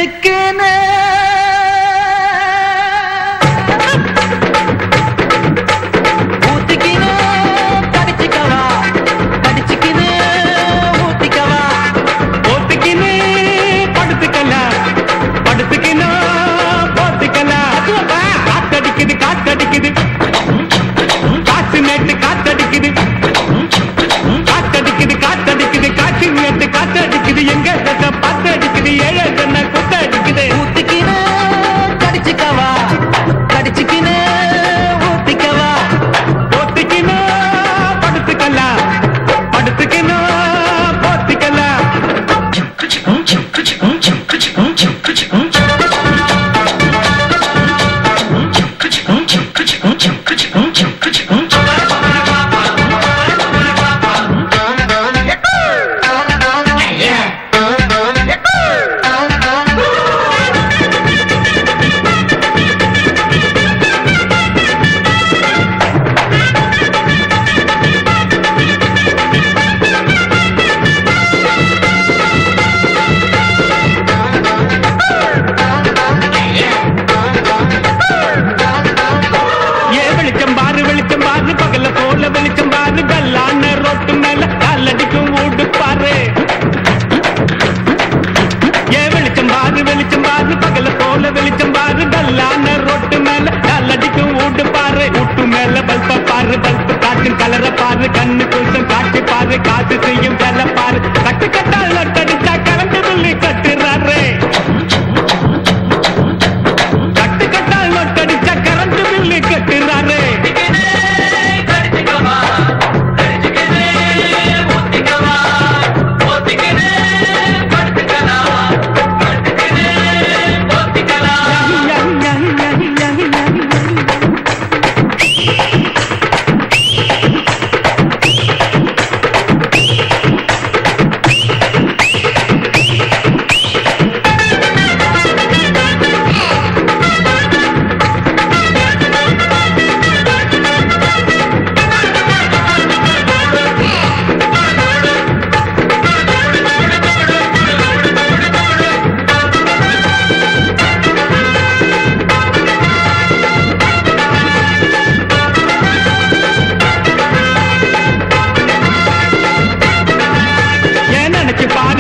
கடிச்சுக்கினே ஊத்திக்கினே கடிச்சுக்கவா கடிச்சுக்கினே ஊத்திக்கவா போத்திக்கினே படுத்துக்கலாம் படுத்துக்கினா போத்திக்கலாம் காத்தடிக்குது காத்தடிக்குது காற்று நேட்டு காத்தடிக்குது காத்தடிக்குது காத்தடிக்குது காற்று நேட்டு காத்தடிக்குது எங்க பாத்தடிக்குது ஏழை சொன்ன குத்தடிக்குது ஊத்திக்கினே கடிச்சுக்கவா கடிச்சுக்கினே ஊத்திக்கவா போத்திக்கினா படுத்துக்கலாம் படுத்துக்கினா போத்திக்கலாம் வெளிச்சம் பாரு பகல போல வெளிச்சம் பாரு கல்லான ரோட்டு மேல காலடிக்கும் ஊடு பாரு வெளிச்சம் பாரு பகல போல வெளிச்சம் பாரு கல்லான ரோட்டு மேல காலடிக்கும் ஊடு பாரு ஊட்டு மேல பல்ப பாரு பல்பு காற்றின் கலர பாரு கண்ணு குளிச்சம் காட்சி பாரு காசு செய்யும் வேலை பாரு கட்டு கட்டால் நட்டடிச்சா கரண்டு சொல்லி கட்டுறாரு கட்டு கட்டால் நட்டடிச்சா கரண்டு பில்லி கட்டுறாரு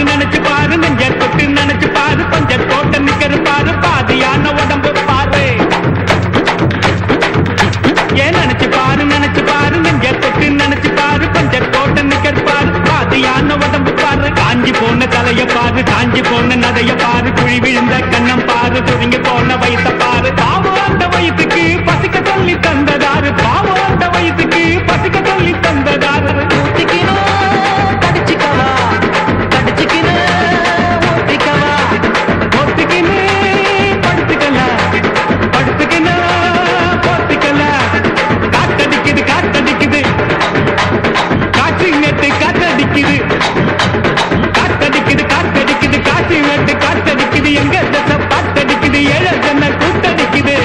நினைச்சு பாரு நெஞ்ச தொட்டு நினைச்சு பாரு பஞ்ச தோட்ட நிக்கிற பாரு பாதியான உடம்பு பாரு நினைச்சு பாரு நெஞ்ச தொட்டு நினைச்சு பாரு பஞ்ச தோட்ட நிக்கிற பாரு பாதியான உடம்பு பாரு காஞ்சி போன தலைய பாரு காஞ்சி போன நதைய பாரு குழி விழுந்த கண்ணம் பாரு துருங்கி போன வயச பாரு பாவம் அந்த வயசுக்கு பசிக்க சொல்லி தந்ததாரு பாவம் அந்த வயசுக்கு பசிக்க சொல்லி தந்ததாரு ஊத்திக்கினே கடிச்சுக்கவா கடிச்சுக்கினே ஊத்திக்கவா போத்திக்கினே படுத்துக்கலாம் படுத்துக்கினா போத்திக்கலாம் காத்தடிக்குது காத்தடிக்குது காற்று நேட்டு காத்தடிக்குது காத்தடிக்குது காத்தடிக்குது காற்று நேட்டு காத்தடிக்குது எங்க தசை பாத்தடிக்குது ஏழை சொன்ன கூத்தடிக்குது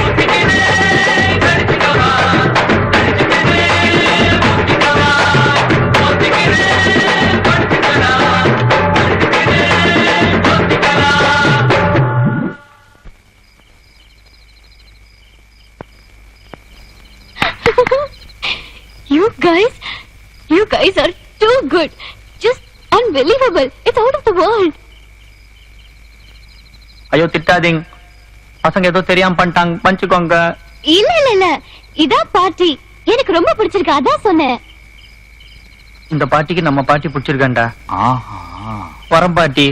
You guys are too good. Just unbelievable. It's out of the world. ஐயோ திட்டாதீங்க, பசங்க ஏதோ தெரியாம பண்ணிட்டாங்க, பஞ்சுக்கோங்க. இல்ல இதான் பாட்டி. எனக்கு ரொம்ப பிடிச்சிருக்கு, அதான் சொன்னேன். இந்த பாட்டிக்கு நம்ம பாட்டி பிடிச்சிருக்கேன்டா. ஆஹா வரம் பாட்டி.